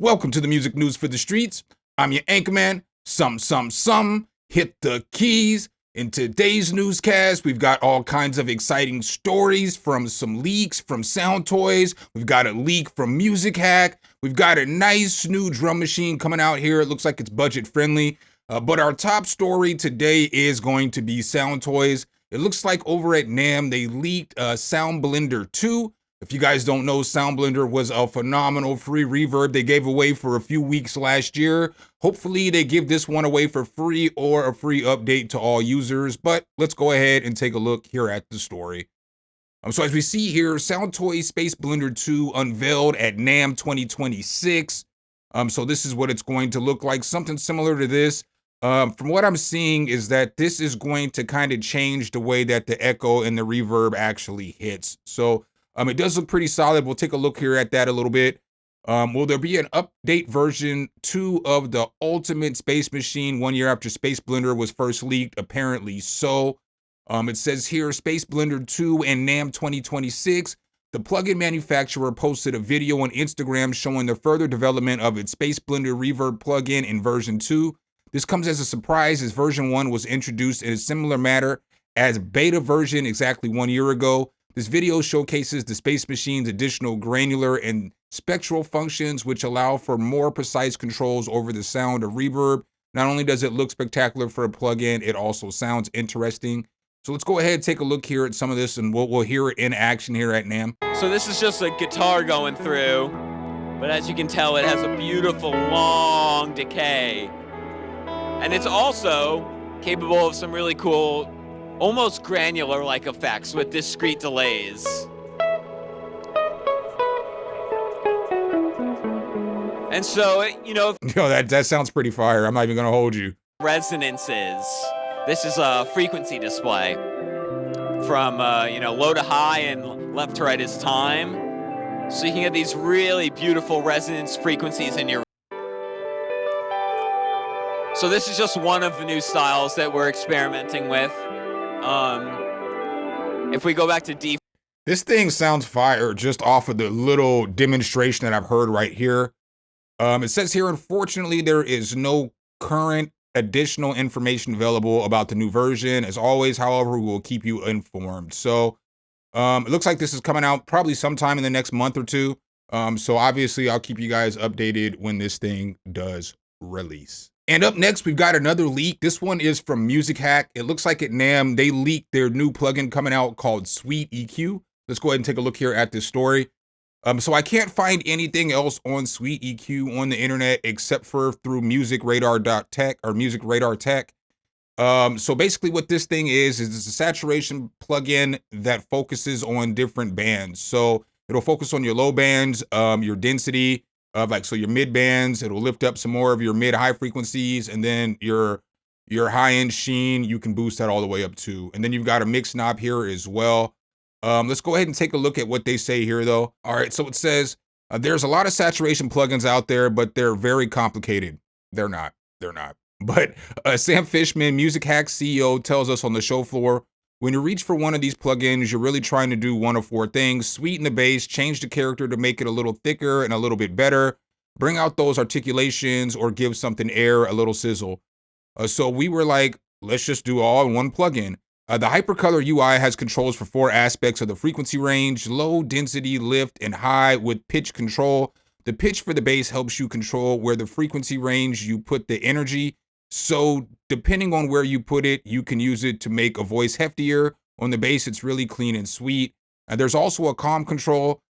Welcome to the music news for the streets. I'm your anchorman, SumnSumnSumn. Hit the keys. In today's newscast, we've got all kinds of exciting stories from some leaks from Sound Toys. We've got a leak from Music Hack. We've got a nice new drum machine coming out here. It looks like it's budget friendly. But our top story today is going to be Sound Toys. It looks like over at NAMM, they leaked Soundblender 2. If you guys don't know, Soundblender was a phenomenal free reverb they gave away for a few weeks last year. Hopefully they give this one away for free or a free update to all users, but let's go ahead and take a look here at the story. So as we see here, Sound Toys Spaceblender 2 unveiled at NAMM 2026. So this is what it's going to look like, something similar to this. From what I'm seeing is that this is going to kind of change the way that the echo and the reverb actually hits. So it does look pretty solid. We'll take a look here at that a little bit. Will there be an update version 2 of the Ultimate Space Machine 1 year after Spaceblender was first leaked? Apparently so. It says here, Spaceblender 2 and NAMM 2026. The plugin manufacturer posted a video on Instagram showing the further development of its Spaceblender reverb plugin in version 2. This comes as a surprise as version 1 was introduced in a similar manner as beta version exactly 1 year ago. This video showcases the Space Machine's additional granular and spectral functions, which allow for more precise controls over the sound of reverb. Not only does it look spectacular for a plugin, it also sounds interesting. So let's go ahead and take a look here at some of this, and we'll hear it in action here at NAMM. So this is just a guitar going through, but as you can tell, it has a beautiful long decay. And it's also capable of some really cool, almost granular-like effects with discrete delays. And so, Yo, that sounds pretty fire. I'm not even gonna hold you. Resonances. This is a frequency display. From, low to high and left to right is time. So you can get these really beautiful resonance frequencies in your... So this is just one of the new styles that we're experimenting with. If we go back to D, this thing sounds fire just off of the little demonstration that I've heard right here. It says here, unfortunately, there is no current additional information available about the new version. As always, however, we will keep you informed. So it looks like this is coming out probably sometime in the next month or two. So obviously, I'll keep you guys updated when this thing does release. And up next, we've got another leak. This one is from Music Hack. It looks like at NAMM, they leaked their new plugin coming out called Sweet EQ. Let's go ahead and take a look here at this story. So I can't find anything else on Sweet EQ on the internet except for through musicradar.tech or Music Radar Tech. So basically what this thing is it's a saturation plugin that focuses on different bands. So it'll focus on your low bands, your density, so your mid bands. It'll lift up some more of your mid-high frequencies, and then your high-end sheen, you can boost that all the way up to. And then you've got a mix knob here as well. Let's go ahead and take a look at what they say here, though. All right, so it says, there's a lot of saturation plugins out there, but they're very complicated. They're not. But Sam Fishman, Music Hack CEO, tells us on the show floor, when you reach for one of these plugins, you're really trying to do one of four things: sweeten the bass, change the character to make it a little thicker and a little bit better, bring out those articulations, or give something air, a little sizzle. So we were like, let's just do all in one plugin. The Hypercolor UI has controls for 4 aspects of the frequency range: low, density, lift, and high with pitch control. The pitch for the bass helps you control where the frequency range you put the energy. So depending on where you put it, you can use it to make a voice heftier. On the bass, it's really clean and sweet. And there's also a calm control.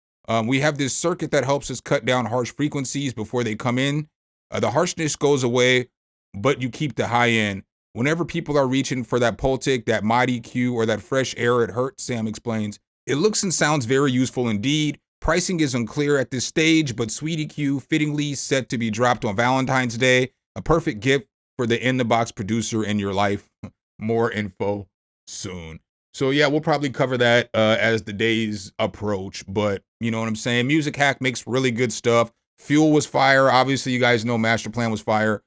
We have this circuit that helps us cut down harsh frequencies before they come in. The harshness goes away, but you keep the high end. Whenever people are reaching for that Pultic, that Midi Q, or that fresh air, it hurts, Sam explains. It looks and sounds very useful indeed. Pricing is unclear at this stage, but Sweet EQ fittingly set to be dropped on Valentine's Day. A perfect gift for the in-the-box producer in your life. More info soon. So yeah, we'll probably cover that as the days approach, but you know what I'm saying? Music Hack makes really good stuff. Fuel was fire. Obviously, you guys know Master Plan was fire.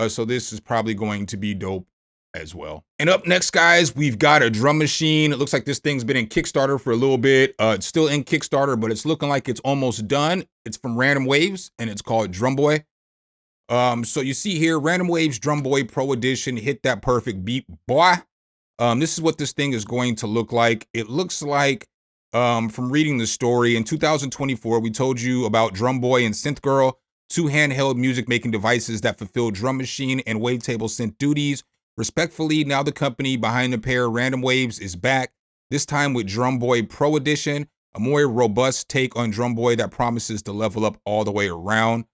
So this is probably going to be dope as well. And up next, guys, we've got a drum machine. It looks like this thing's been in Kickstarter for a little bit. It's still in Kickstarter, but it's looking like it's almost done. It's from Random Waves, and it's called Drumboy. So you see here, Random Waves Drumboy Pro Edition, hit that perfect beat, boy. This is what this thing is going to look like. It looks like, from reading the story, in 2024, we told you about Drumboy and Synth Girl, two handheld music making devices that fulfill drum machine and wavetable synth duties. Respectfully, now the company behind the pair, Random Waves, is back, this time with Drumboy Pro Edition, a more robust take on Drumboy that promises to level up all the way around.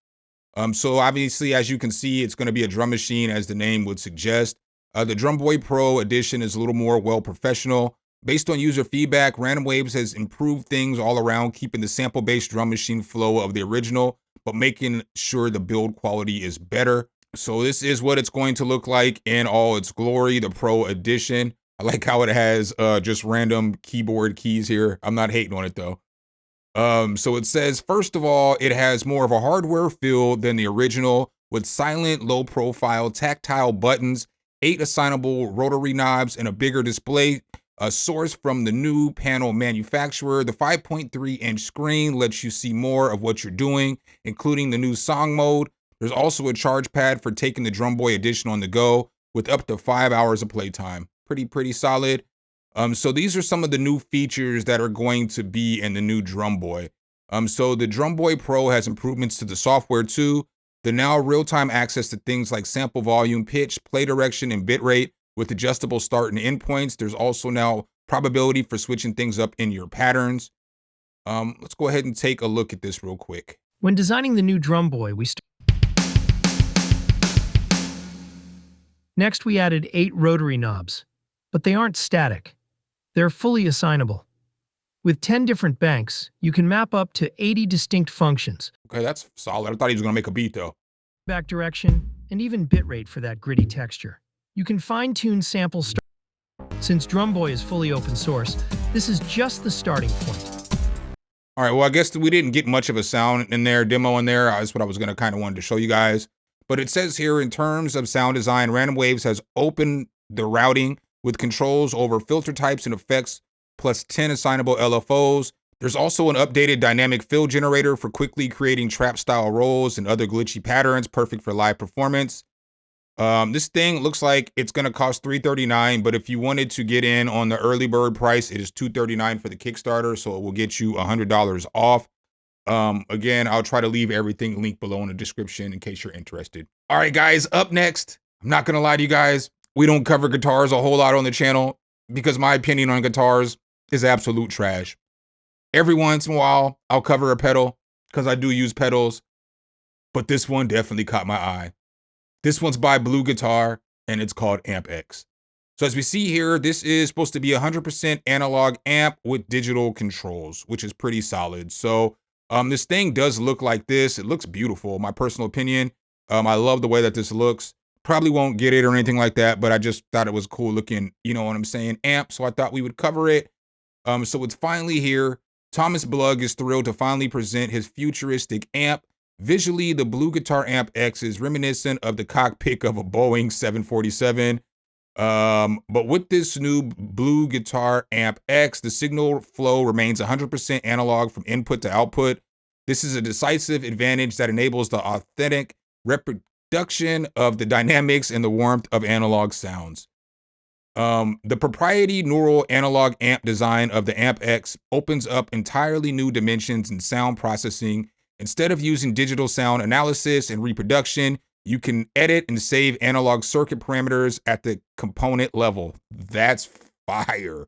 So obviously, as you can see, it's going to be a drum machine, as the name would suggest. The Drumboy Pro Edition is a little more well-professional. Based on user feedback, Random Waves has improved things all around, keeping the sample-based drum machine flow of the original, but making sure the build quality is better. So this is what it's going to look like in all its glory, the Pro Edition. I like how it has just random keyboard keys here. I'm not hating on it, though. So it says, first of all, it has more of a hardware feel than the original, with silent, low-profile, tactile buttons, 8 assignable rotary knobs, and a bigger display. Sourced from the new panel manufacturer, the 5.3-inch screen lets you see more of what you're doing, including the new song mode. There's also a charge pad for taking the Drumboy Edition on the go, with up to 5 hours of playtime. Pretty solid. So these are some of the new features that are going to be in the new Drumboy. So the Drumboy Pro has improvements to the software too. The now real-time access to things like sample volume, pitch, play direction, and bitrate with adjustable start and end points. There's also now probability for switching things up in your patterns. Let's go ahead and take a look at this real quick. When designing the new Drumboy, Next, we added 8 rotary knobs, but they aren't static. They're fully assignable. With 10 different banks, you can map up to 80 distinct functions. Okay, that's solid. I thought he was going to make a beat, though. Back direction, and even bitrate for that gritty texture. You can fine-tune sample start. Since Drumboy is fully open source, this is just the starting point. All right, well, I guess we didn't get much of a sound in there, demo in there. That's what I was going to kind of wanted to show you guys. But it says here, in terms of sound design, Random Waves has opened the routing with controls over filter types and effects, plus 10 assignable LFOs. There's also an updated dynamic fill generator for quickly creating trap-style rolls and other glitchy patterns, perfect for live performance. This thing looks like it's going to cost $339, but if you wanted to get in on the early bird price, it is $239 for the Kickstarter, so it will get you $100 off. Again, I'll try to leave everything linked below in the description in case you're interested. All right, guys, up next, I'm not going to lie to you guys. We don't cover guitars a whole lot on the channel because my opinion on guitars is absolute trash. Every once in a while, I'll cover a pedal because I do use pedals, but this one definitely caught my eye. This one's by Blue Guitar, and it's called AmpX. So as we see here, this is supposed to be 100% analog amp with digital controls, which is pretty solid. So this thing does look like this. It looks beautiful, my personal opinion. I love the way that this looks. Probably won't get it or anything like that, but I just thought it was cool looking, you know what I'm saying, amp. So I thought we would cover it. So it's finally here. Thomas Blug is thrilled to finally present his futuristic amp. Visually, the Blue Guitar AmpX is reminiscent of the cockpit of a Boeing 747. But with this new Blue Guitar AmpX, the signal flow remains 100% analog from input to output. This is a decisive advantage that enables the authentic reproduction of the dynamics and the warmth of analog sounds. The proprietary neural analog amp design of the AmpX opens up entirely new dimensions in sound processing. Instead of using digital sound analysis and reproduction, you can edit and save analog circuit parameters at the component level. That's fire.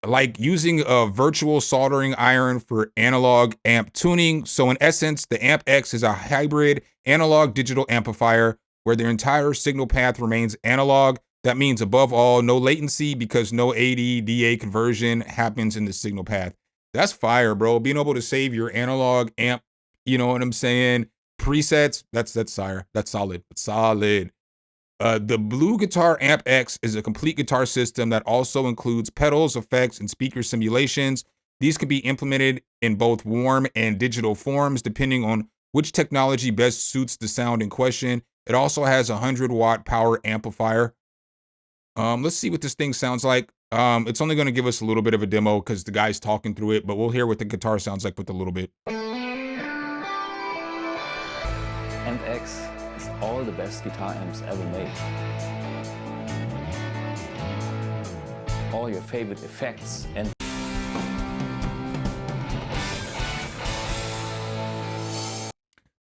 Like using a virtual soldering iron for analog amp tuning. So in essence, the AmpX is a hybrid analog digital amplifier where their entire signal path remains analog. That means above all, no latency because no AD/DA conversion happens in the signal path. That's fire, bro. Being able to save your analog amp, you know what I'm saying, presets, that's fire. That's solid. It's solid. The Blue Guitar AmpX is a complete guitar system that also includes pedals, effects, and speaker simulations. These can be implemented in both warm and digital forms, depending on which technology best suits the sound in question. It also has a 100-watt power amplifier. Let's see what this thing sounds like. It's only going to give us a little bit of a demo because the guy's talking through it, but we'll hear what the guitar sounds like with a little bit. AmpX is all the best guitar amps ever made. All your favorite effects and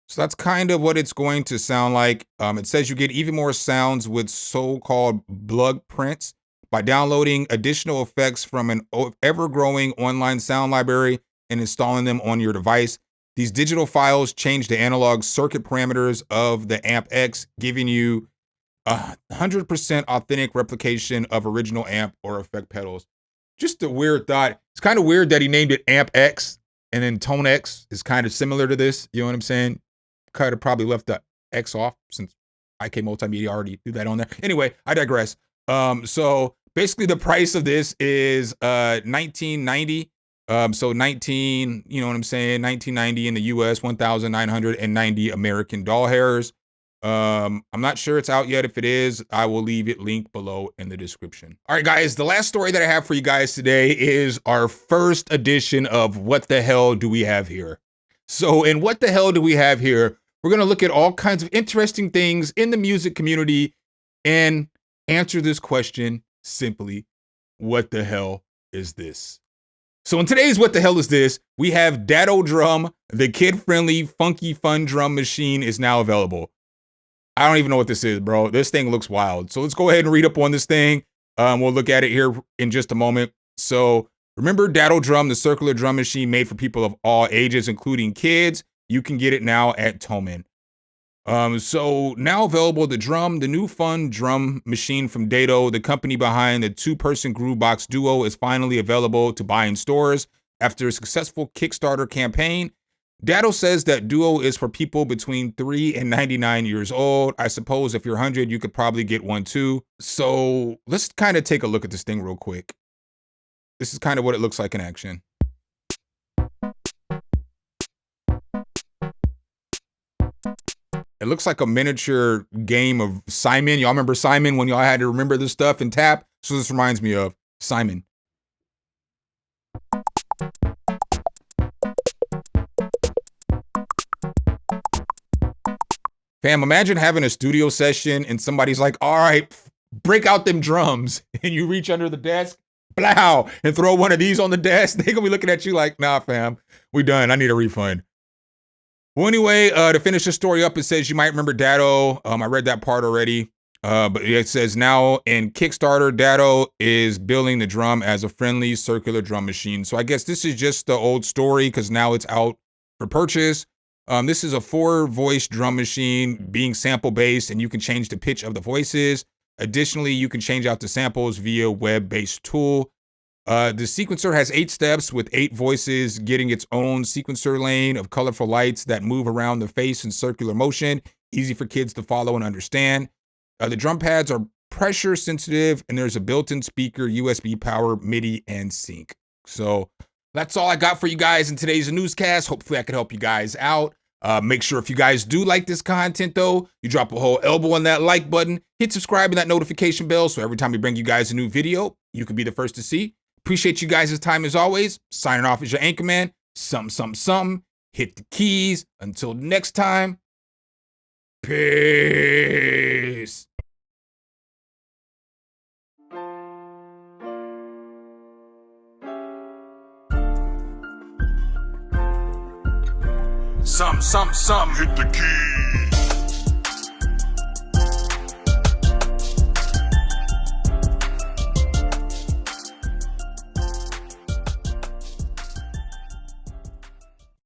So that's kind of what it's going to sound like. It says you get even more sounds with so-called blood prints by downloading additional effects from an ever-growing online sound library and installing them on your device. These digital files change the analog circuit parameters of the AmpX, giving you 100% authentic replication of original amp or effect pedals. Just a weird thought. It's kind of weird that he named it AmpX and then Tone X is kind of similar to this. You know what I'm saying? Could have probably left the X off since IK Multimedia already threw that on there. Anyway, I digress. So basically the price of this is $19.90. So 19, you know what I'm saying, $19.90 in the US, 1,990 American doll hairs. I'm not sure it's out yet. If it is, I will leave it linked below in the description. All right, guys, the last story that I have for you guys today is our first edition of What the Hell Do We Have Here? So in What the Hell Do We Have Here? We're going to look at all kinds of interesting things in the music community and answer this question simply, what the hell is this? So in today's What the Hell is this? We have DATO Drum, the kid-friendly, funky, fun drum machine is now available. I don't even know what this is, bro. This thing looks wild. So let's go ahead and read up on this thing. We'll look at it here in just a moment. So remember DATO Drum, the circular drum machine made for people of all ages, including kids. You can get it now at Thomann. So now available, the new fun drum machine from DATO, the company behind the two-person Groovebox Duo, is finally available to buy in stores after a successful Kickstarter campaign. DATO says that Duo is for people between 3 and 99 years old. I suppose if you're 100, you could probably get one too. So let's kind of take a look at this thing real quick. This is kind of what it looks like in action. It looks like a miniature game of Simon. Y'all remember Simon when y'all had to remember this stuff and tap? So this reminds me of Simon. Fam, imagine having a studio session and somebody's like, all right, break out them drums. And you reach under the desk, blow, and throw one of these on the desk. They're gonna be looking at you like, nah, fam, we done. I need a refund. Well, anyway, to finish the story up, it says you might remember DATO. I read that part already. But it says now in Kickstarter, DATO is billing the drum as a friendly circular drum machine. So I guess this is just the old story because now it's out for purchase. This is a 4-voice drum machine being sample-based, and you can change the pitch of the voices. Additionally, you can change out the samples via web-based tool. The sequencer has 8 steps with 8 voices, getting its own sequencer lane of colorful lights that move around the face in circular motion, easy for kids to follow and understand. The drum pads are pressure sensitive, and there's a built-in speaker, USB power, MIDI, and sync. So that's all I got for you guys in today's newscast. Hopefully I could help you guys out. Make sure if you guys do like this content though, you drop a whole elbow on that like button, hit subscribe and that notification bell so every time we bring you guys a new video, you can be the first to see. Appreciate you guys' time as always. Signing off as your anchor man. Something. Hit the keys. Until next time. Peace. Some. Hit the keys.